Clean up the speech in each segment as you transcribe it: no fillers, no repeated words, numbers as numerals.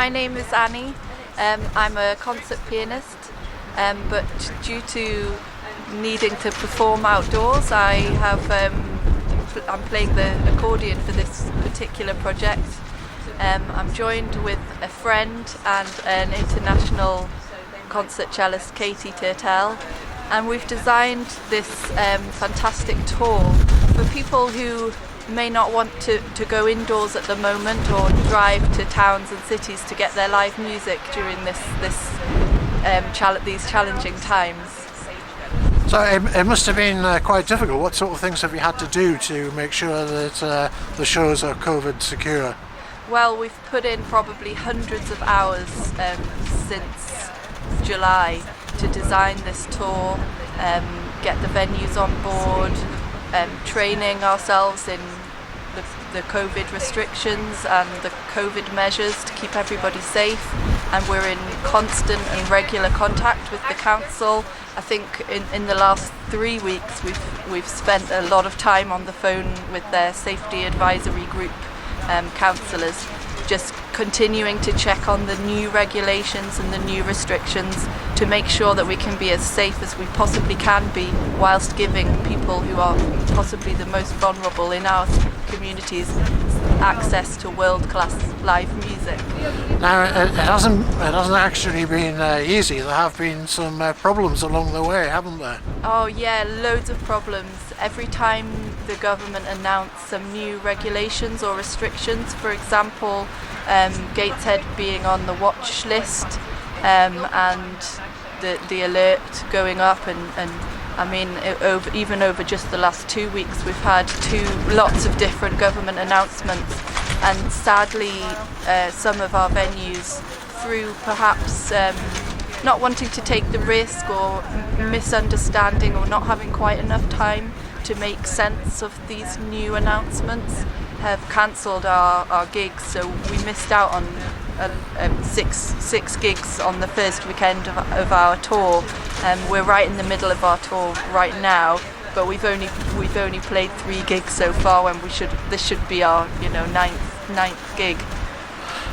my name is Annie. I'm a concert pianist, but due to needing to perform outdoors, I'm playing the accordion for this particular project. I'm joined with a friend and an international concert cellist, Katie Tertell, and we've designed this fantastic tour for people who may not want to go indoors at the moment or drive to towns and cities to get their live music during these challenging times. So it must have been quite difficult. What sort of things have you had to do to make sure that the shows are COVID secure? Well, we've put in probably hundreds of hours since July to design this tour, get the venues on board, training ourselves in the COVID restrictions and the COVID measures to keep everybody safe, and we're in constant and regular contact with the council. I think in the last 3 weeks we've spent a lot of time on the phone with their safety advisory group councillors, just continuing to check on the new regulations and the new restrictions to make sure that we can be as safe as we possibly can be, whilst giving people who are possibly the most vulnerable in our communities access to world-class live music. Now, it hasn't actually been easy. There have been some problems along the way, haven't there? Oh yeah, loads of problems. Every time the government announced some new regulations or restrictions, for example, Gateshead being on the watch list, and the alert going up, and I mean, even over just the last 2 weeks, we've had lots of different government announcements, and sadly, some of our venues, through perhaps not wanting to take the risk or misunderstanding or not having quite enough time to make sense of these new announcements, have cancelled our gigs. So we missed out on six gigs on the first weekend of our tour. We're right in the middle of our tour right now, but we've only played 3 gigs so far, when this should be our ninth gig.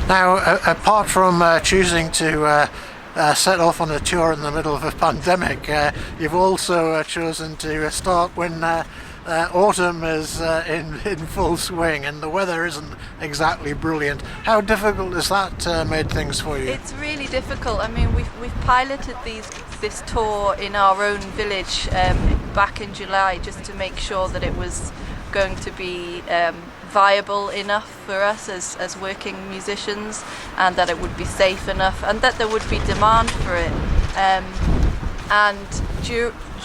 Now, apart from choosing to set off on a tour in the middle of a pandemic, you've also chosen to start when autumn is in full swing and the weather isn't exactly brilliant. How difficult has that made things for you? It's really difficult. I mean, we've piloted this tour in our own village back in July, just to make sure that it was going to be viable enough for us as working musicians, and that it would be safe enough, and that there would be demand for it.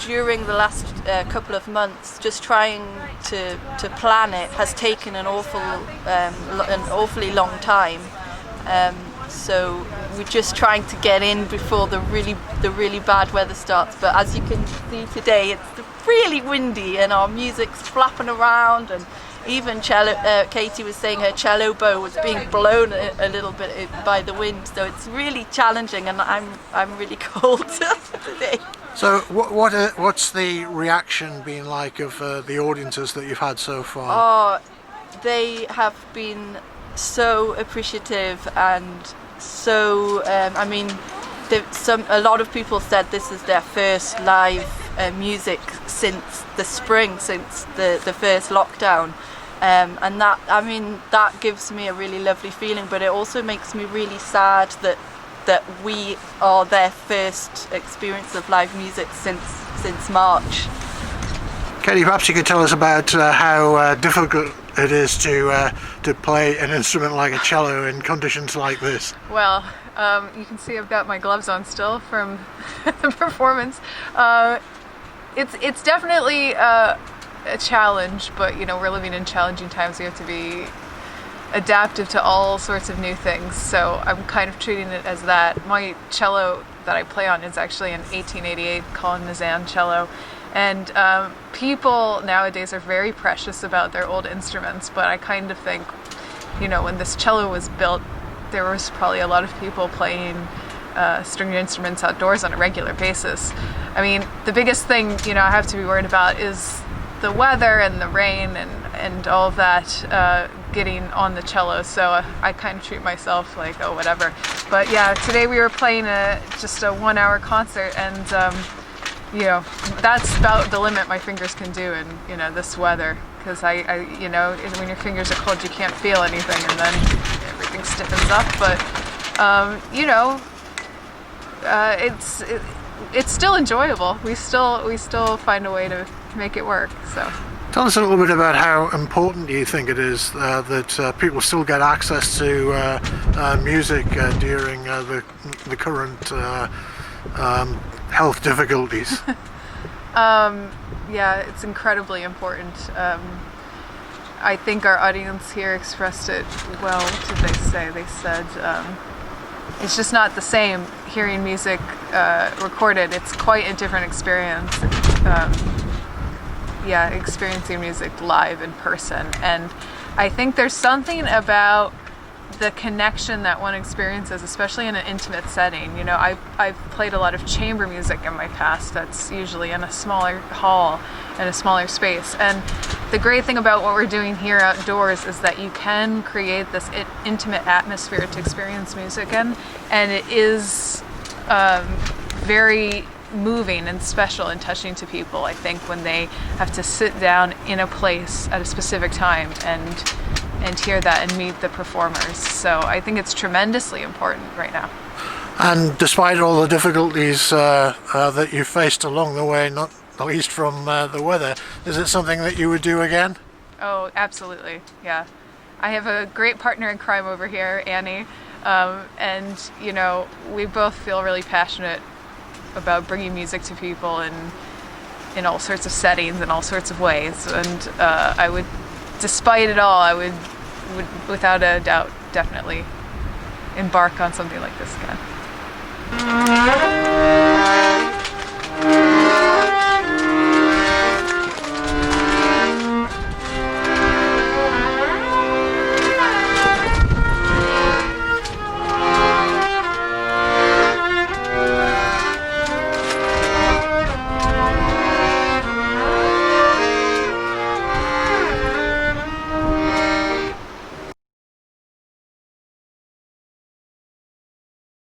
During the last couple of months, just trying to plan it has taken an awfully long time. So we're just trying to get in before the really bad weather starts. But as you can see today, it's really windy and our music's flapping around, and even Katie was saying her cello bow was being blown a little bit by the wind. So it's really challenging, and I'm really cold today. So what's the reaction been like of the audiences that you've had so far? Oh, they have been so appreciative, and so I mean, a lot of people said this is their first live music since the spring, since the first lockdown, and that gives me a really lovely feeling. But it also makes me really sad that we are their first experience of live music since March. Katie, perhaps you could tell us about how difficult it is to play an instrument like a cello in conditions like this. Well, you can see I've got my gloves on still from the performance. It's definitely a challenge, but we're living in challenging times. We have to be adaptive to all sorts of new things, so I'm kind of treating it as that. My cello that I play on is actually an 1888 Colin Nazan cello, and people nowadays are very precious about their old instruments, but I kind of think, when this cello was built, there was probably a lot of people playing stringed instruments outdoors on a regular basis. I mean, the biggest thing I have to be worried about is the weather and the rain, and and all of that getting on the cello. So I kind of treat myself like, oh, whatever. But yeah, today we were playing just a 1 hour concert, and you know, that's about the limit my fingers can do in, you know, this weather. Because you know, when your fingers are cold, you can't feel anything, and then everything stiffens up. But you know, it's still enjoyable. We still find a way to make it work. So. Tell us a little bit about how important you think it is that people still get access to music during the current health difficulties. Yeah, it's incredibly important. I think our audience here expressed it well. What did they say? They said it's just not the same hearing music recorded. It's quite a different experience. Yeah, experiencing music live in person. And I think there's something about the connection that one experiences, especially in an intimate setting. You know, I've played a lot of chamber music in my past that's usually in a smaller hall, in a smaller space. And the great thing about what we're doing here outdoors is that you can create this intimate atmosphere to experience music in, and it is very moving and special and touching to people, I think, when they have to sit down in a place at a specific time and hear that and meet the performers. So I think it's tremendously important right now. And despite all the difficulties that you faced along the way, not least from the weather, is it something that you would do again? Oh, absolutely, yeah. I have a great partner in crime over here, Annie, and you know, we both feel really passionate about bringing music to people in all sorts of settings and all sorts of ways. And I would, despite it all, I would without a doubt definitely embark on something like this again.